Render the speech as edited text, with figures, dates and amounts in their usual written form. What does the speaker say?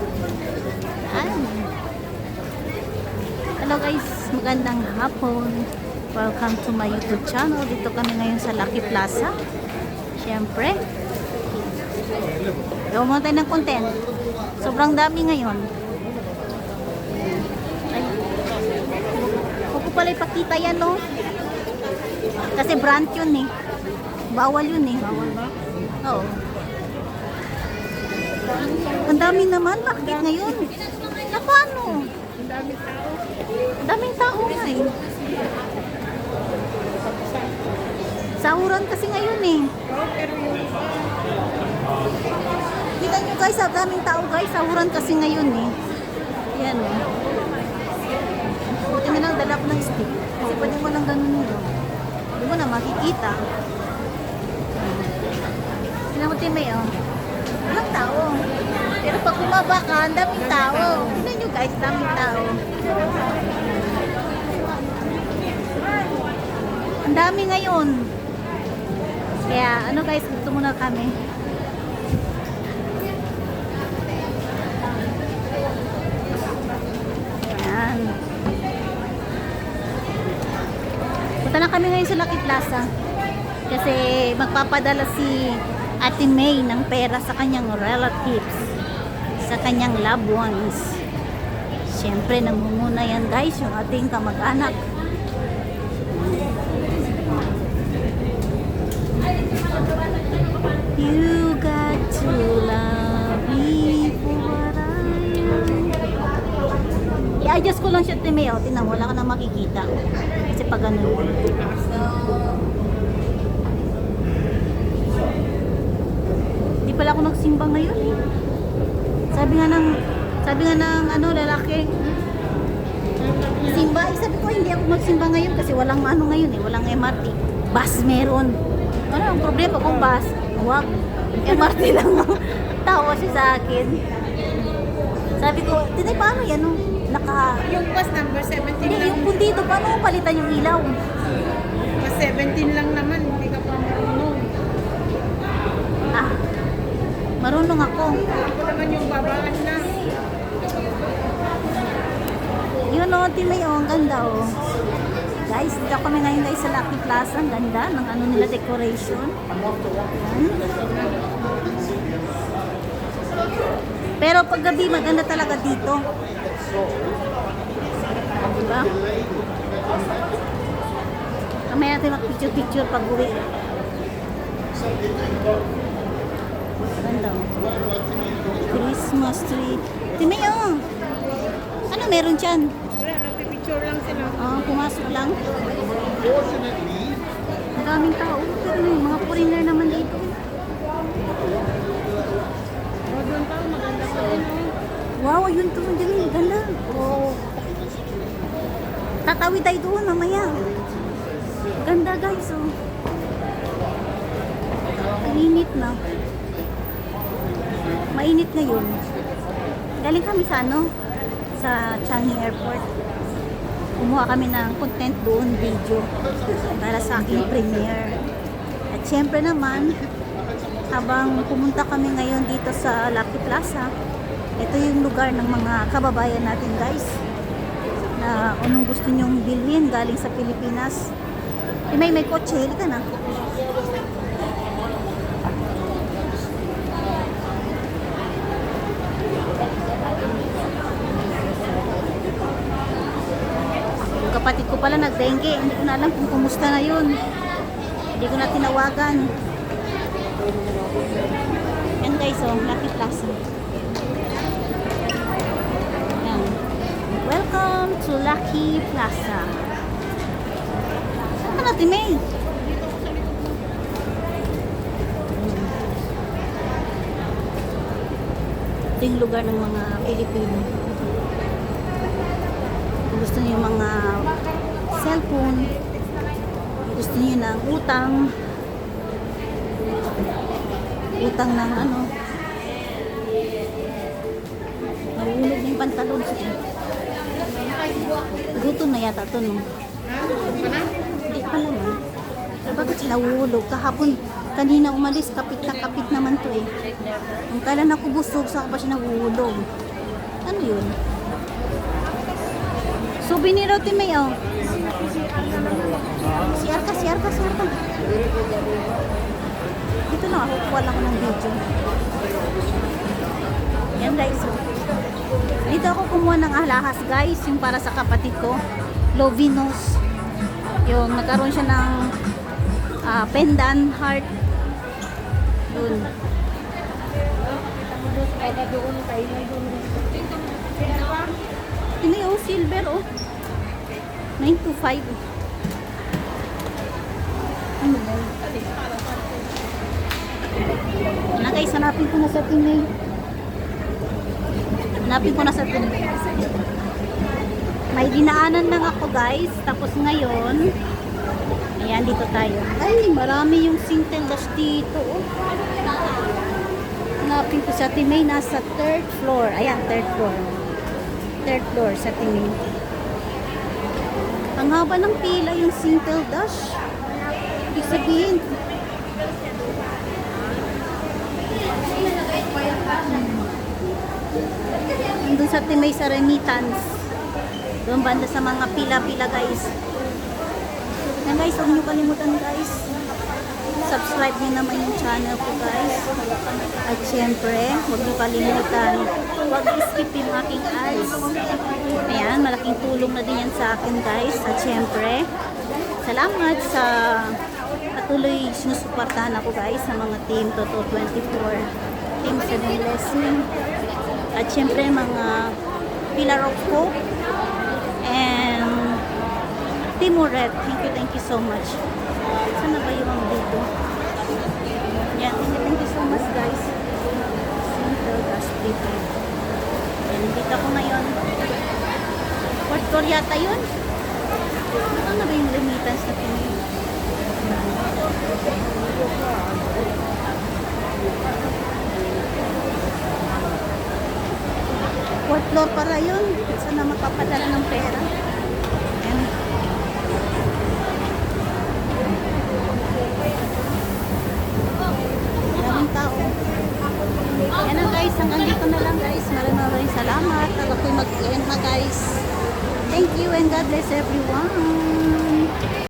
Yan. Hello guys, magandang hapon. Welcome to my YouTube channel. Dito kami ngayon sa Lucky Plaza. Siyempre, gawa mo tayo ng content. Sobrang dami ngayon. Ay, huwag ko pala ipakita yan, no? Kasi brand yun eh. Bawal yun eh. Bawal ba? Oo. Ang dami naman. Bakit ngayon? Na paano? Ang daming tao nga eh. Sahuran kasi ngayon eh. Kita nyo guys, ang daming tao guys. Sahuran kasi ngayon eh. Yan eh. Buti na lang dala ko ng stick. Kasi pwede mo lang ganun nyo. Hindi mo na makikita. Tignan mo Timay oh. Walang tao. Pero pag bumaba ka, ang daming tao. Tignan nyo guys, daming tao. Ang dami ngayon. Kaya ano guys, gusto muna kami. Ayan. Punta na kami ngayon sa Lucky Plaza. Kasi magpapadala si Ate May ng pera sa kanyang relatives. Sa kanyang loved ones. Siyempre, namumuna yan guys, yung ating kamag-anak. You got to love me for what I am. I-adjust ko lang siya, Timay. O, tingnan mo, wala ka na makikita. Kasi pag ganun. Hindi pala ako nagsimba ngayon eh. Sabi nga ng ano, lalaki. Simba, sabi ko hindi ako magsimba ngayon kasi walang ano ngayon eh, walang MRT. Bus meron. Ano ang problema kung bus? Wag. MRT lang. Tawa siya sa akin. Sabi ko, tinay paano yan? No? Yung bus number 17 Hindi, lang. yung dito, paano mo palitan yung ilaw? Bus 17 lang naman, hindi ka pa marunong. Ah, marunong ako. Ako naman yung babaan na. Yun o, Timay o, ang ganda o. Guys, dito kami ngayon guys sa Lucky Plaza. Ang ganda ng ano nila, decoration. Yan. Pero pag gabi, maganda talaga dito. Diba? Kamaya natin mag-picture-picture pag uwi. Ganda o. Christmas tree. Timay o. Ano meron dyan? Wala, nagpipicture lang sila. Pumasok lang. Ang daming tao. Pero may mga foreigner naman dito. Doon pa, maganda pa rin. Wow, ayun to. Diyan, ganda. Oh. Tatawid tayo doon mamaya. Ganda guys. Oh. Mainit na. Mainit ngayon. Galing kami sa ano? Sa Changi Airport. Kumuha kami ng content doon, video para sa aking premiere. At syempre naman, habang pumunta kami ngayon dito sa Lucky Plaza, ito yung lugar ng mga kababayan natin guys na anong gusto nyong bilhin galing sa Pilipinas. May kotse, halika na. Kapatid ko pala nagdengue. Hindi ko na alam kung kumusta na yun. Hindi ko na tinawagan. Yan guys, oh, Lucky Plaza. Yan. Welcome to Lucky Plaza. Saan ka natin, May? Ito yung lugar ng mga Pilipino. Gusto niyo yung mga cellphone, gusto niyo ng utang ng ano, nahulog na yung pantalon siya. Gutom na yata ito, no? Hindi pa naman. Bakit siya nahulog? Kahapon, kanina umalis, kapit na kapit naman to eh. Ang kailan ako busog, saka pa siya nahulog. Ano yun? Souvenir o Timay, oh. Siyar ka. Dito na ako, kuha lang ako ng video. Yan guys, oh. Dito ako kumuha ng alahas guys, yung para sa kapatid ko. Lovinos. Yung nagkaroon siya ng pendant heart. Doon. Ini oh, silver oh. 925. Ano ba? Na guys, hanapin ko na sa Tinay. May dinaanan lang ako guys. Tapos ngayon, ayan, dito tayo. Ay, marami yung Sintel Dash dito. Oh. Hanapin ko sa Tinay. Nasa 3rd floor. Ayan, 3rd floor. 3rd floor sa Tinay. Ang haba ng pila yung Sintel Dash. Ibig sabihin, doon sa Timay sa remittance. Doon banda sa mga pila-pila guys. Yan guys, huwag nyo kalimutan guys. Subscribe nyo naman yung channel ko guys. At syempre, huwag nyo kalimutan. Huwag skip yung aking ads. Ayan, malaking tulong na din yan sa akin guys. At syempre, salamat sa patuloy sinusuportahan ako guys sa mga team Toto 24, Team 7 Leslie. At syempre mga Pillar of Hope and Team Red. Thank you so much. Sana ba yung dito? Yan, thank you so much guys. Simple Gas People. Yan, dito ako ngayon. Fourth floor yata yun. Ano na ba yung remittance na pinili? Fourth floor para yun. Saan na mapapadala ng pera? Ayan. Maraming tao. Ayan na guys, hanggang dito na lang guys. Maraming salamat. At ako'y mag-end na guys. Thank you and God bless everyone.